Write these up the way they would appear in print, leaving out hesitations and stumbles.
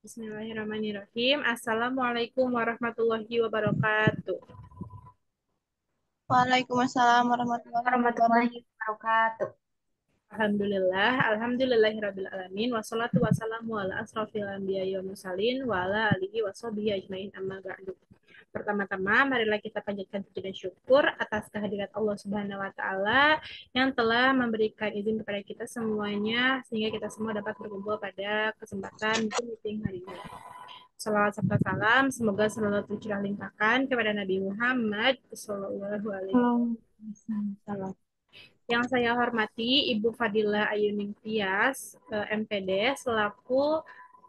Bismillahirrahmanirrahim. Assalamualaikum warahmatullahi wabarakatuh. Waalaikumsalam warahmatullahi Warahmatullahi wabarakatuh. wabarakatuh. Alhamdulillahirabbil alamin wassalatu wassalamu ala asrofil anbiya'i wal mursalin wa ala alihi washabihi ajmain amma ba'du. Pertama-tama marilah kita panjatkan puji dan syukur atas kehadirat Allah Subhanahu wa taala yang telah memberikan izin kepada kita semuanya sehingga kita semua dapat berkumpul pada kesempatan meeting hari ini. Salawat serta salam semoga selalu tercurah limpahkan kepada Nabi Muhammad Sallallahu Alaihi Wasallam. Yang saya hormati Ibu Fadilah Ayuning Tias, MPD, selaku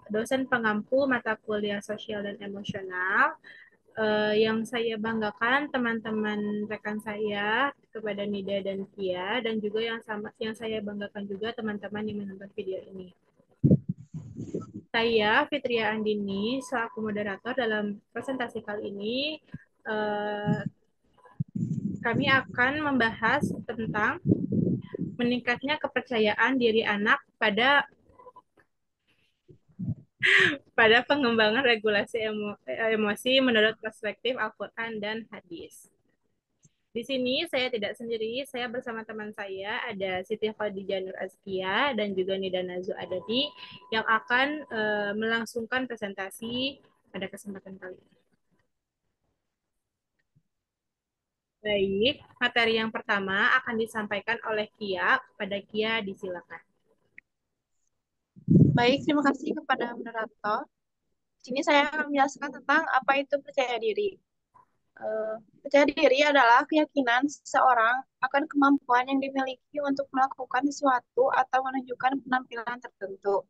dosen pengampu mata kuliah sosial dan emosional. Yang saya banggakan teman-teman rekan saya kepada Nida dan Kia, dan juga yang saya banggakan juga teman-teman yang menonton video ini. Saya Fitria Andini selaku moderator dalam presentasi kali ini kami akan membahas tentang meningkatnya kepercayaan diri anak pada pengembangan regulasi emosi menurut perspektif Al-Quran dan hadis. Di sini saya tidak sendiri, saya bersama teman saya ada Siti Khadijah Nur Azkia dan juga Nida Nazu Adadi yang akan melangsungkan presentasi pada kesempatan kali ini. Baik, materi yang pertama akan disampaikan oleh Kia. Kepada Kia, disilakan. Baik, terima kasih kepada moderator. Di sini saya akan menjelaskan tentang apa itu percaya diri. Percaya diri adalah keyakinan seseorang akan kemampuan yang dimiliki untuk melakukan sesuatu atau menunjukkan penampilan tertentu.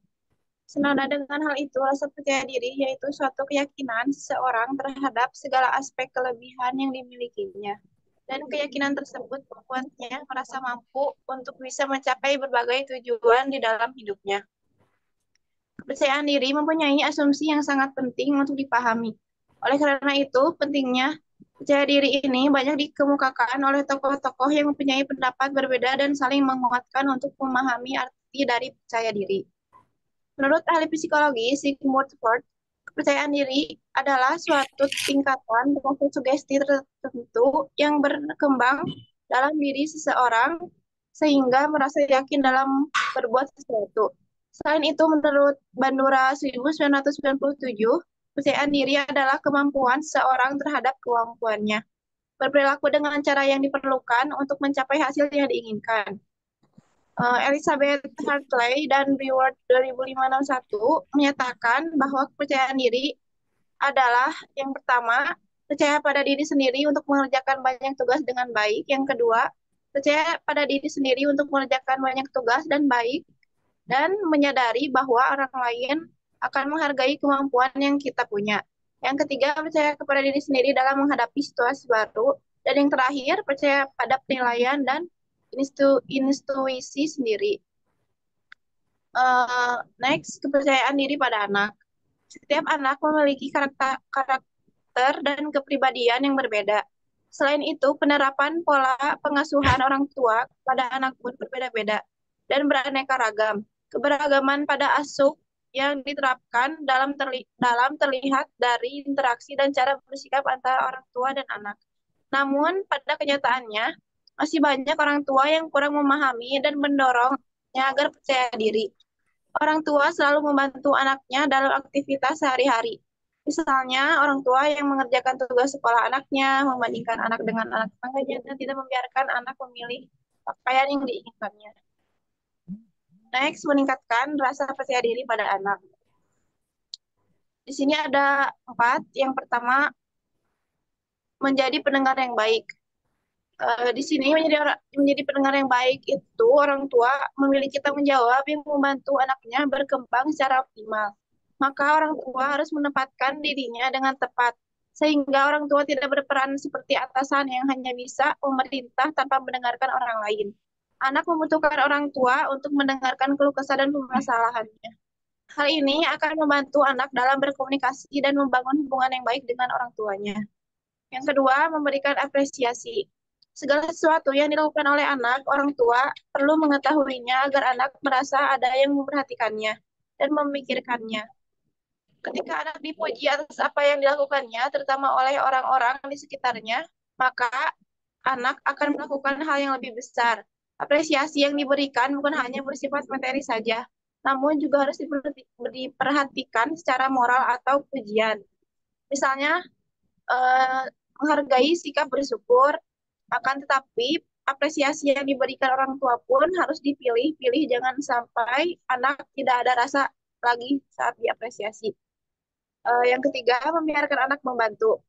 Senada dengan hal itu, rasa percaya diri yaitu suatu keyakinan seseorang terhadap segala aspek kelebihan yang dimilikinya. Dan keyakinan tersebut membuatnya merasa mampu untuk bisa mencapai berbagai tujuan di dalam hidupnya. Kepercayaan diri mempunyai asumsi yang sangat penting untuk dipahami. Oleh karena itu, pentingnya percaya diri ini banyak dikemukakan oleh tokoh-tokoh yang mempunyai pendapat berbeda dan saling menguatkan untuk memahami arti dari percaya diri. Menurut ahli psikologi Sigmund Freud, kepercayaan diri adalah suatu tingkatan proses sugesti tertentu yang berkembang dalam diri seseorang sehingga merasa yakin dalam berbuat sesuatu. Selain itu, menurut Bandura 1997, kepercayaan diri adalah kemampuan seseorang terhadap kemampuannya, berperilaku dengan cara yang diperlukan untuk mencapai hasil yang diinginkan. Elizabeth Hartley dan Reward 2561 menyatakan bahwa kepercayaan diri adalah yang pertama, percaya pada diri sendiri untuk mengerjakan banyak tugas dengan baik. Yang kedua, percaya pada diri sendiri untuk mengerjakan banyak tugas dan baik dan menyadari bahwa orang lain akan menghargai kemampuan yang kita punya. Yang ketiga, percaya kepada diri sendiri dalam menghadapi situasi baru. Dan yang terakhir, percaya pada penilaian dan intuisi sendiri. Next, kepercayaan diri pada anak. Setiap anak memiliki karakter dan kepribadian yang berbeda. Selain itu, penerapan pola pengasuhan orang tua pada anak pun berbeda-beda dan beraneka ragam. Keberagaman pada asuh yang diterapkan dalam terlihat dari interaksi dan cara bersikap antara orang tua dan anak. Namun, pada kenyataannya, masih banyak orang tua yang kurang memahami dan mendorongnya agar percaya diri. Orang tua selalu membantu anaknya dalam aktivitas sehari-hari. Misalnya, orang tua yang mengerjakan tugas sekolah anaknya, membandingkan anak dengan anak tetangganya, dan tidak membiarkan anak memilih pakaian yang diinginkannya. Next, meningkatkan rasa percaya diri pada anak. Di sini ada 4. Yang pertama, menjadi pendengar yang baik. Di sini menjadi pendengar yang baik itu orang tua memiliki tanggung jawab yang membantu anaknya berkembang secara optimal. Maka orang tua harus menempatkan dirinya dengan tepat, sehingga orang tua tidak berperan seperti atasan yang hanya bisa memerintah tanpa mendengarkan orang lain. Anak membutuhkan orang tua untuk mendengarkan keluh kesah dan permasalahannya. Hal ini akan membantu anak dalam berkomunikasi dan membangun hubungan yang baik dengan orang tuanya. Yang kedua, memberikan apresiasi. Segala sesuatu yang dilakukan oleh anak, orang tua perlu mengetahuinya agar anak merasa ada yang memperhatikannya dan memikirkannya. Ketika anak dipuji atas apa yang dilakukannya, terutama oleh orang-orang di sekitarnya, maka anak akan melakukan hal yang lebih besar. Apresiasi yang diberikan bukan hanya bersifat materi saja, namun juga harus diperhatikan secara moral atau pujian. Misalnya, menghargai sikap bersyukur, akan tetapi apresiasi yang diberikan orang tua pun harus dipilih-pilih, jangan sampai anak tidak ada rasa lagi saat diapresiasi. Yang ketiga, membiarkan anak membantu.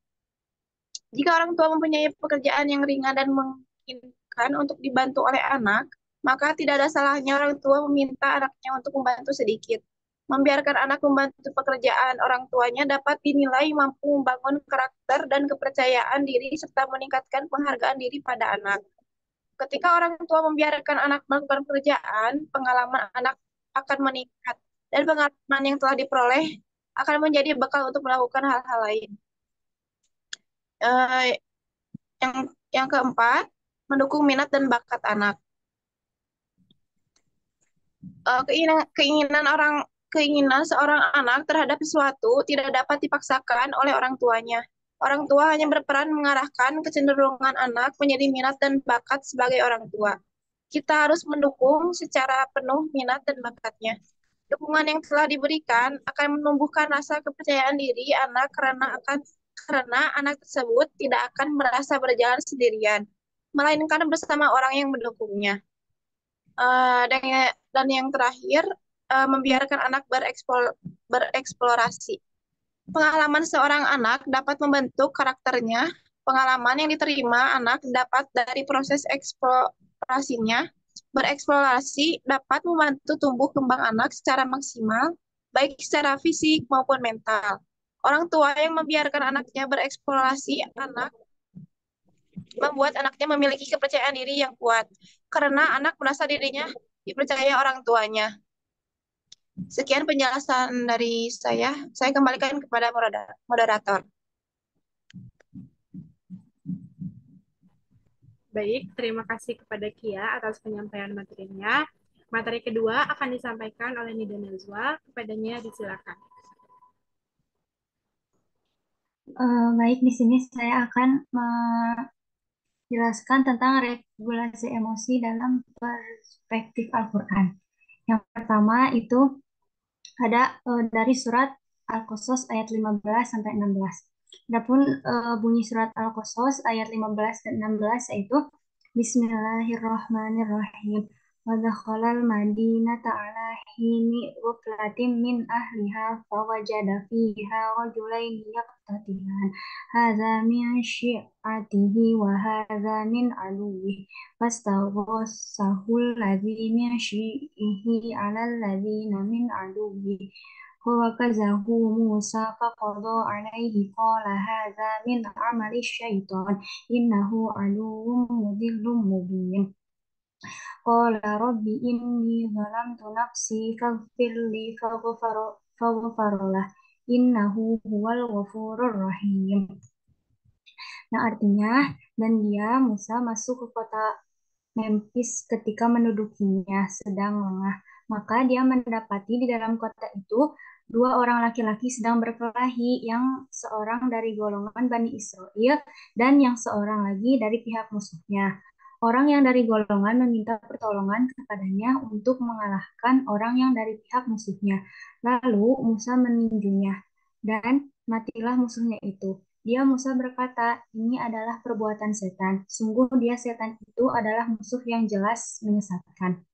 Jika orang tua mempunyai pekerjaan yang ringan dan memungkinkan untuk dibantu oleh anak, maka tidak ada salahnya orang tua meminta anaknya untuk membantu sedikit. Membiarkan anak membantu pekerjaan orang tuanya dapat dinilai mampu membangun karakter dan kepercayaan diri serta meningkatkan penghargaan diri pada anak. Ketika orang tua membiarkan anak melakukan pekerjaan, pengalaman anak akan meningkat dan pengalaman yang telah diperoleh akan menjadi bekal untuk melakukan hal-hal lain. Eh, yang yang keempat, mendukung minat dan bakat anak. Keinginan seorang anak terhadap sesuatu tidak dapat dipaksakan oleh orang tuanya. Orang tua hanya berperan mengarahkan kecenderungan anak menjadi minat dan bakat sebagai orang tua. Kita harus mendukung secara penuh minat dan bakatnya. Dukungan yang telah diberikan akan menumbuhkan rasa kepercayaan diri anak karena anak tersebut tidak akan merasa berjalan sendirian, melainkan bersama orang yang mendukungnya. Dan yang terakhir, membiarkan anak bereksplorasi. Pengalaman seorang anak dapat membentuk karakternya. Pengalaman yang diterima anak dapat dari proses eksplorasinya. Bereksplorasi dapat membantu tumbuh kembang anak secara maksimal, baik secara fisik maupun mental. Orang tua yang membiarkan anaknya bereksplorasi membuat anaknya memiliki kepercayaan diri yang kuat, karena anak merasa dirinya dipercaya orang tuanya. Sekian penjelasan dari saya kembalikan kepada moderator. Baik, terima kasih kepada Kia atas penyampaian materinya. Materi kedua akan disampaikan oleh Nida Nazwa. Kepadanya disilakan. Baik, di sini saya akan menjelaskan tentang regulasi emosi dalam perspektif Al-Quran. Yang pertama itu ada dari surat Al-Qasas ayat 15 sampai 16. Adapun bunyi surat Al-Qasas ayat 15 dan 16 yaitu Bismillahirrahmanirrahim. Wa dakhalal madinata ala hini ghaflatin min ahliha fawajada fiha rajulaini yaqtatilan. Hadza min syi'atihi wa hadza min aduwwihi. فاستغاثه الذي من شيئه على الذين من عدوه فوكزه موسى فقضى عليه قال هذا من عمل الشيطان إنه عدو مضل مبين قال رب إني ظلمت نفسي فاغفر لي فغفر له إنه هو الغفور الرحيم. Nah, artinya, dan dia, Musa, masuk ke kota Memphis ketika mendudukinya sedang lengah. Maka dia mendapati di dalam kota itu dua orang laki-laki sedang berkelahi, yang seorang dari golongan Bani Israel dan yang seorang lagi dari pihak musuhnya. Orang yang dari golongan meminta pertolongan kepadanya untuk mengalahkan orang yang dari pihak musuhnya. Lalu Musa meninjunya, dan matilah musuhnya itu. Dia Musa berkata, ini adalah perbuatan setan. Sungguh dia setan itu adalah musuh yang jelas menyesatkan.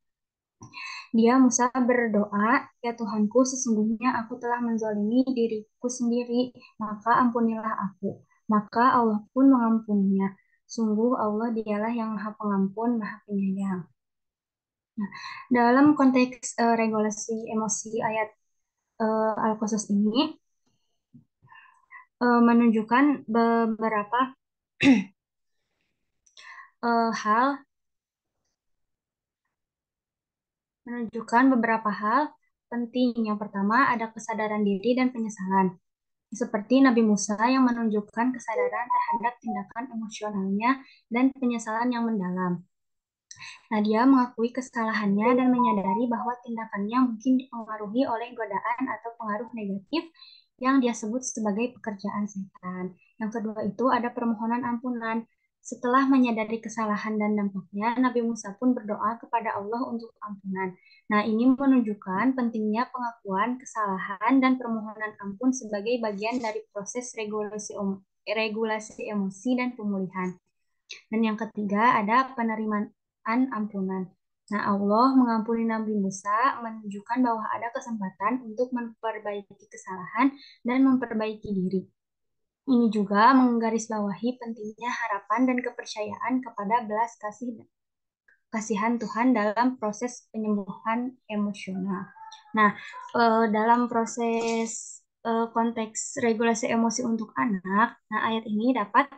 Dia Musa berdoa, ya Tuhanku, sesungguhnya aku telah menzalimi diriku sendiri, maka ampunilah aku. Maka Allah pun mengampuninya. Sungguh Allah dialah yang maha pengampun, maha penyayang. Nah, dalam konteks regulasi emosi ayat Al-Qasas ini, menunjukkan beberapa hal penting. Yang pertama ada kesadaran diri dan penyesalan. Seperti Nabi Musa yang menunjukkan kesadaran terhadap tindakan emosionalnya dan penyesalan yang mendalam. Nah, dia mengakui kesalahannya dan menyadari bahwa tindakannya mungkin dipengaruhi oleh godaan atau pengaruh negatif yang dia sebut sebagai pekerjaan setan. Yang kedua itu ada permohonan ampunan. Setelah menyadari kesalahan dan dampaknya, Nabi Musa pun berdoa kepada Allah untuk ampunan. Nah, ini menunjukkan pentingnya pengakuan kesalahan dan permohonan ampun sebagai bagian dari proses regulasi emosi dan pemulihan. Dan yang ketiga ada penerimaan ampunan. Nah, Allah mengampuni Nabi Musa menunjukkan bahwa ada kesempatan untuk memperbaiki kesalahan dan memperbaiki diri. Ini juga menggarisbawahi pentingnya harapan dan kepercayaan kepada belas kasihan Tuhan dalam proses penyembuhan emosional. Nah, dalam proses konteks regulasi emosi untuk anak, nah ayat ini dapat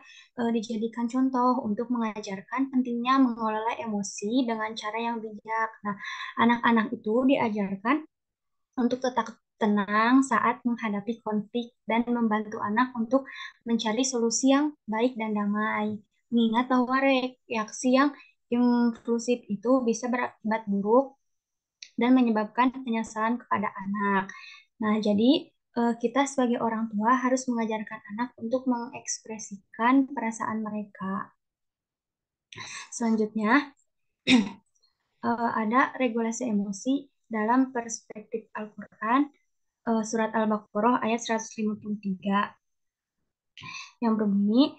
dijadikan contoh untuk mengajarkan pentingnya mengelola emosi dengan cara yang bijak. Nah, anak-anak itu diajarkan untuk tetap tenang saat menghadapi konflik dan membantu anak untuk mencari solusi yang baik dan damai. Mengingat bahwa reaksi yang impulsif itu bisa berakibat buruk dan menyebabkan penyesalan kepada anak. Nah, jadi kita sebagai orang tua harus mengajarkan anak untuk mengekspresikan perasaan mereka. Selanjutnya, ada regulasi emosi dalam perspektif Al-Quran, surat Al-Baqarah ayat 153 yang berbunyi,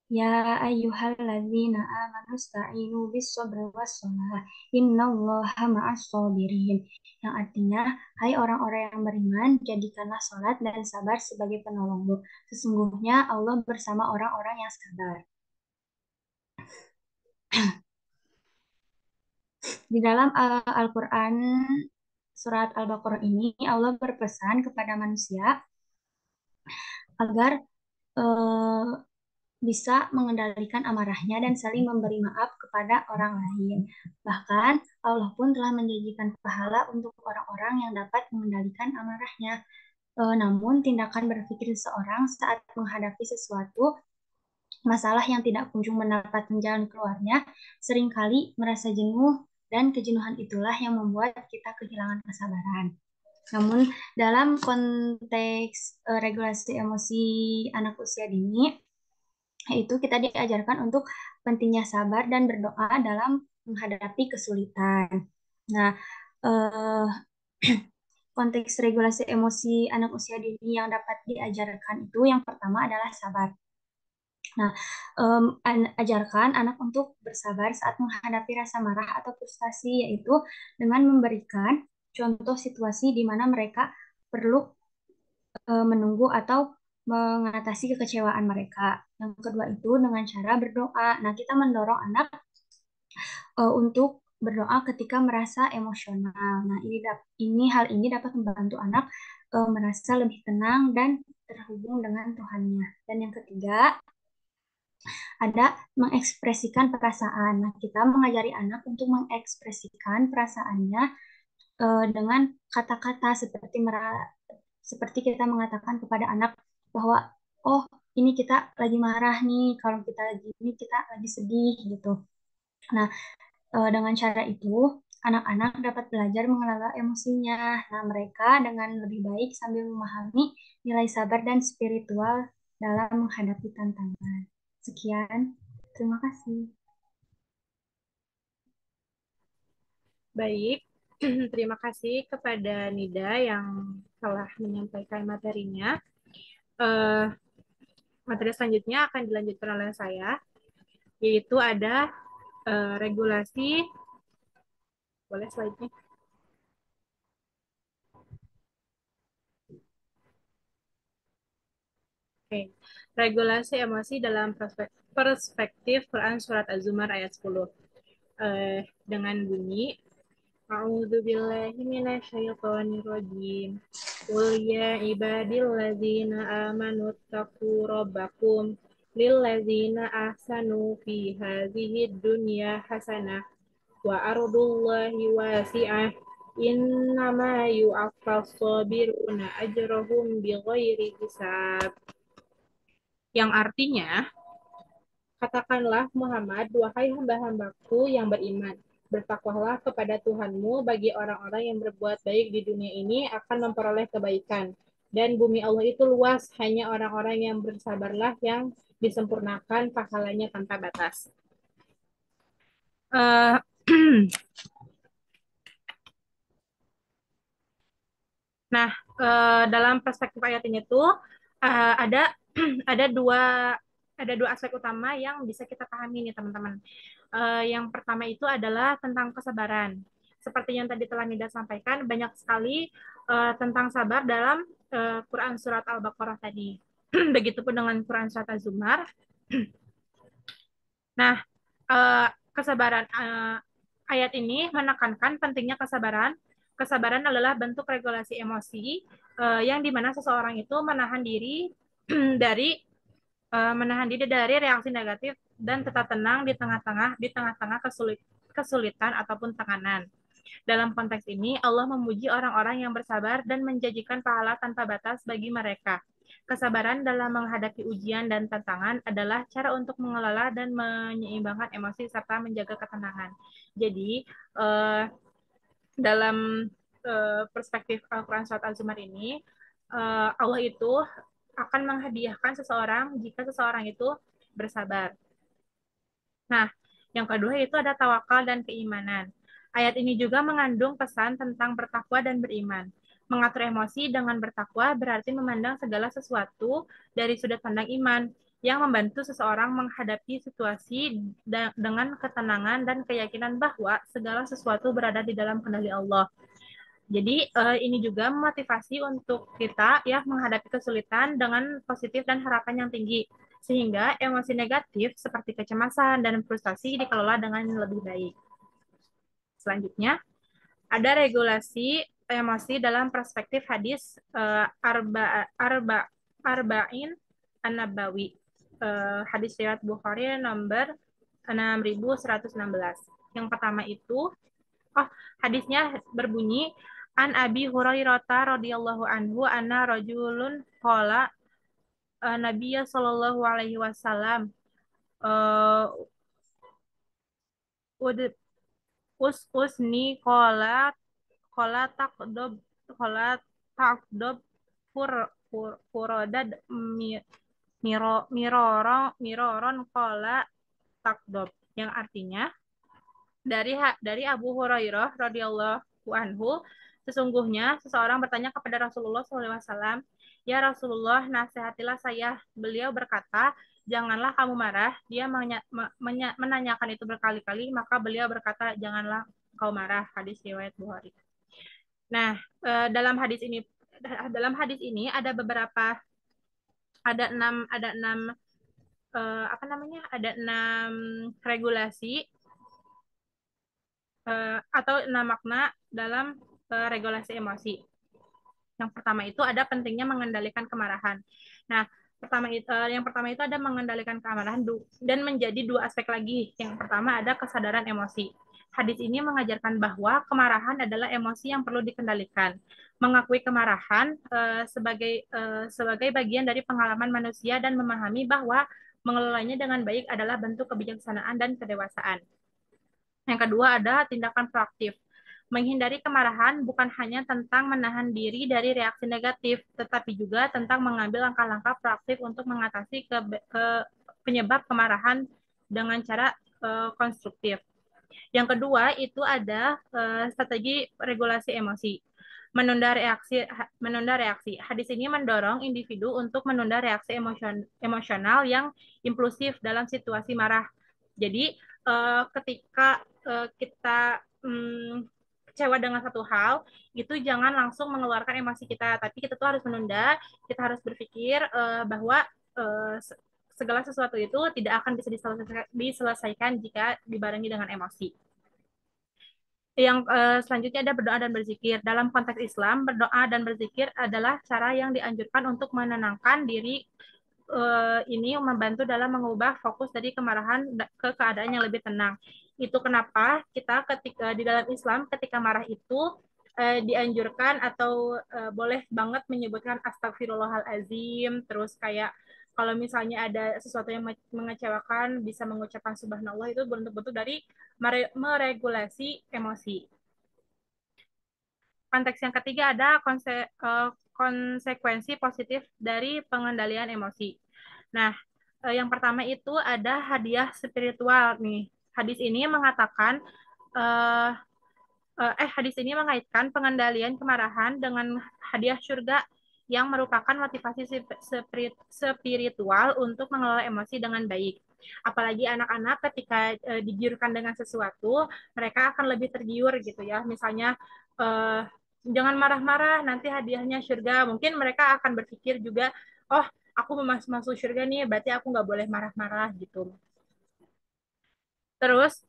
Ya ayyuhalladzina amanu sta'inu bis sabri was salah innallaha ma'as sabirin. Yang artinya, hai orang-orang yang beriman, jadikanlah salat dan sabar sebagai penolongmu. Sesungguhnya Allah bersama orang-orang yang sabar. Di dalam Al-Quran surat Al-Baqarah ini, Allah berpesan kepada manusia agar eh, bisa mengendalikan amarahnya dan saling memberi maaf kepada orang lain. Bahkan Allah pun telah menjanjikan pahala untuk orang-orang yang dapat mengendalikan amarahnya. Namun tindakan berpikir seseorang saat menghadapi sesuatu masalah yang tidak kunjung mendapatkan jalan keluarnya seringkali merasa jenuh dan kejenuhan itulah yang membuat kita kehilangan kesabaran. Namun dalam konteks regulasi emosi anak usia dini, yaitu kita diajarkan untuk pentingnya sabar dan berdoa dalam menghadapi kesulitan. Nah, eh, konteks regulasi emosi anak usia dini yang dapat diajarkan itu yang pertama adalah sabar. Nah, ajarkan anak untuk bersabar saat menghadapi rasa marah atau frustasi, yaitu dengan memberikan contoh situasi di mana mereka perlu menunggu atau mengatasi kekecewaan mereka. Yang kedua itu dengan cara berdoa. Nah, kita mendorong anak untuk berdoa ketika merasa emosional. Nah, hal ini dapat membantu anak merasa lebih tenang dan terhubung dengan Tuhannya. Dan yang ketiga, ada mengekspresikan perasaan. Nah, kita mengajari anak untuk mengekspresikan perasaannya dengan kata-kata seperti kita mengatakan kepada anak bahwa oh ini kita lagi marah nih, kalau kita lagi ini kita lagi sedih gitu. Nah, dengan cara itu anak-anak dapat belajar mengelola emosinya. Nah, mereka dengan lebih baik sambil memahami nilai sabar dan spiritual dalam menghadapi tantangan. Sekian, terima kasih. Baik, terima kasih kepada Nida yang telah menyampaikan materinya. Materi selanjutnya akan dilanjutkan oleh saya, yaitu ada regulasi. Boleh slide-nya? Oke. Regulasi emosi dalam perspektif Quran Surat Az-Zumar ayat 10. Dengan bunyi, A'udzu billahi minasyaitonir rajim. Qul ya ibadilladzina amanu taqu rabbakum lilladzina ahsanu fi hadhihi dunya hasanah wa ardullahi wasi'ah innama yu'affas sabiruna ajrahum bighairi hisab. Yang artinya, katakanlah Muhammad, wahai hamba-hambaku yang beriman, bertakwalah kepada Tuhanmu, bagi orang-orang yang berbuat baik di dunia ini akan memperoleh kebaikan, Dan bumi Allah itu luas, hanya orang-orang yang bersabarlah yang disempurnakan pahalanya tanpa batas. Uh, nah, dalam perspektif ayat ini tuh ada ada dua aspek utama yang bisa kita pahami nih teman-teman. Yang pertama itu adalah tentang kesabaran. Seperti yang tadi telah Nida sampaikan, banyak sekali tentang sabar dalam Quran surat Al-Baqarah tadi. Begitupun dengan Quran surat Az-Zumar. Nah, kesabaran ayat ini menekankan pentingnya kesabaran. Kesabaran adalah bentuk regulasi emosi yang dimana seseorang itu menahan diri dari reaksi negatif dan tetap tenang di tengah-tengah kesulitan ataupun tekanan. Dalam konteks ini, Allah memuji orang-orang yang bersabar dan menjanjikan pahala tanpa batas bagi mereka. Kesabaran dalam menghadapi ujian dan tantangan adalah cara untuk mengelola dan menyeimbangkan emosi serta menjaga ketenangan. Jadi, dalam perspektif Al-Quran Surat Al-Zumar ini, Allah itu akan menghadiahkan seseorang jika seseorang itu bersabar. Nah, yang kedua itu ada tawakal dan keimanan. Ayat ini juga mengandung pesan tentang bertakwa dan beriman. Mengatur emosi dengan bertakwa berarti memandang segala sesuatu dari sudut pandang iman yang membantu seseorang menghadapi situasi dengan ketenangan dan keyakinan bahwa segala sesuatu berada di dalam kendali Allah. Jadi ini juga memotivasi untuk kita ya menghadapi kesulitan dengan positif dan harapan yang tinggi. Sehingga emosi negatif seperti kecemasan dan frustasi dikelola dengan lebih baik. Selanjutnya, ada regulasi emosi dalam perspektif hadis Arba'in An-Nabawi. Hadis riwayat Bukhari nomor 6116. Yang pertama itu, hadisnya berbunyi, An Abi Hurairah radhiyallahu anhu anna rajulun qala Nabiya sallallahu alaihi wasallam usni qala taqdob furodad miroron qala takdob, yang artinya dari Abu Hurairah radhiyallahu anhu, sesungguhnya seseorang bertanya kepada Rasulullah SAW, ya Rasulullah, nasihatilah saya. Beliau berkata, janganlah kamu marah. Dia menanyakan itu berkali-kali, maka beliau berkata, janganlah kau marah. Hadis riwayat Bukhari. Nah, dalam hadis ini ada beberapa, ada enam regulasi atau 6 makna dalam regulasi emosi. Yang pertama itu ada pentingnya mengendalikan kemarahan. Nah, yang pertama itu ada mengendalikan kemarahan dan menjadi dua aspek lagi. Yang pertama ada kesadaran emosi. Hadis ini mengajarkan bahwa kemarahan adalah emosi yang perlu dikendalikan. Mengakui kemarahan sebagai bagian dari pengalaman manusia dan memahami bahwa mengelolanya dengan baik adalah bentuk kebijaksanaan dan kedewasaan. Yang kedua ada tindakan proaktif. Menghindari kemarahan bukan hanya tentang menahan diri dari reaksi negatif, tetapi juga tentang mengambil langkah-langkah proaktif untuk mengatasi penyebab kemarahan dengan cara konstruktif. Yang kedua itu ada strategi regulasi emosi. Menunda reaksi. Hadis ini mendorong individu untuk menunda reaksi emosional yang impulsif dalam situasi marah. Jadi ketika kita kecewa dengan satu hal, itu jangan langsung mengeluarkan emosi kita, tapi kita tuh harus menunda, kita harus berpikir bahwa segala sesuatu itu tidak akan bisa diselesaikan jika dibarengi dengan emosi. Yang selanjutnya ada berdoa dan berzikir. Dalam konteks Islam, berdoa dan berzikir adalah cara yang dianjurkan untuk menenangkan diri, ini membantu dalam mengubah fokus dari kemarahan ke keadaan yang lebih tenang. Itu kenapa kita ketika di dalam Islam ketika marah itu dianjurkan atau boleh banget menyebutkan astagfirullahalazim, terus kayak kalau misalnya ada sesuatu yang mengecewakan bisa mengucapkan subhanallah, itu bentuk-bentuk dari meregulasi emosi. Konteks yang ketiga ada konsekuensi positif dari pengendalian emosi. Nah, yang pertama itu ada hadiah spiritual nih. Hadis ini mengatakan eh, hadis ini mengaitkan pengendalian kemarahan dengan hadiah surga yang merupakan motivasi spiritual untuk mengelola emosi dengan baik. Apalagi anak-anak ketika digiurkan dengan sesuatu, mereka akan lebih tergiur gitu ya. Misalnya jangan marah-marah, nanti hadiahnya surga. Mungkin mereka akan berpikir juga, oh aku mau masuk surga nih, berarti aku nggak boleh marah-marah gitu. Terus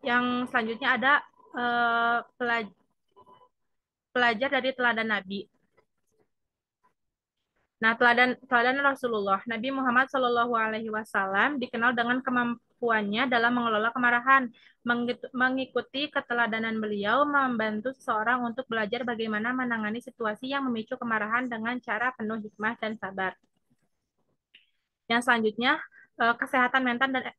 yang selanjutnya ada pelajar dari teladan Nabi. Nah, teladan Rasulullah, Nabi Muhammad Shallallahu Alaihi Wasallam dikenal dengan kemampuannya dalam mengelola kemarahan. Mengikuti keteladanan beliau membantu seseorang untuk belajar bagaimana menangani situasi yang memicu kemarahan dengan cara penuh hikmah dan sabar. Yang selanjutnya, kesehatan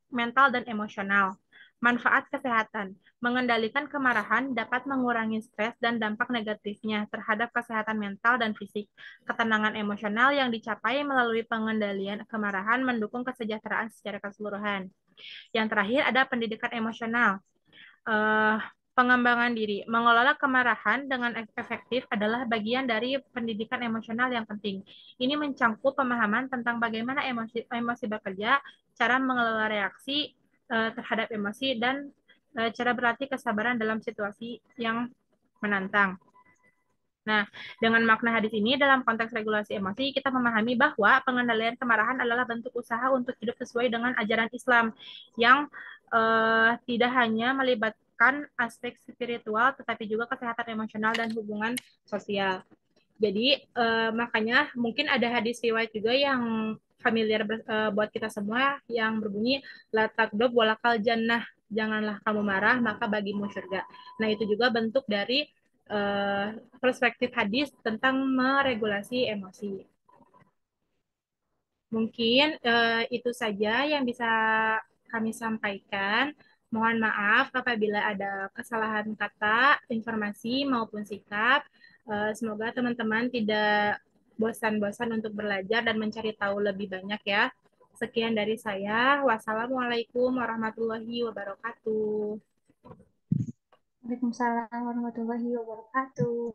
mental dan emosional. Manfaat kesehatan. Mengendalikan kemarahan dapat mengurangi stres dan dampak negatifnya terhadap kesehatan mental dan fisik. Ketenangan emosional yang dicapai melalui pengendalian kemarahan mendukung kesejahteraan secara keseluruhan. Yang terakhir ada pendidikan emosional. Uh, Pengembangan diri. Mengelola kemarahan dengan efektif adalah bagian dari pendidikan emosional yang penting. Ini mencangkup pemahaman tentang bagaimana emosi bekerja, cara mengelola reaksi terhadap emosi, dan cara berlatih kesabaran dalam situasi yang menantang. Nah, dengan makna hadis ini dalam konteks regulasi emosi, kita memahami bahwa pengendalian kemarahan adalah bentuk usaha untuk hidup sesuai dengan ajaran Islam yang tidak hanya melibatkan aspek spiritual, tetapi juga kesehatan emosional dan hubungan sosial. Jadi, makanya mungkin ada hadis riwayat juga yang familiar buat kita semua yang berbunyi, la takdob walakal jannah, janganlah kamu marah, maka bagimu surga. Nah, itu juga bentuk dari perspektif hadis tentang meregulasi emosi. Mungkin itu saja yang bisa kami sampaikan. Mohon maaf apabila ada kesalahan kata, informasi, maupun sikap. Semoga teman-teman tidak bosan-bosan untuk belajar dan mencari tahu lebih banyak ya. Sekian dari saya. Wassalamualaikum warahmatullahi wabarakatuh. Waalaikumsalam warahmatullahi wabarakatuh.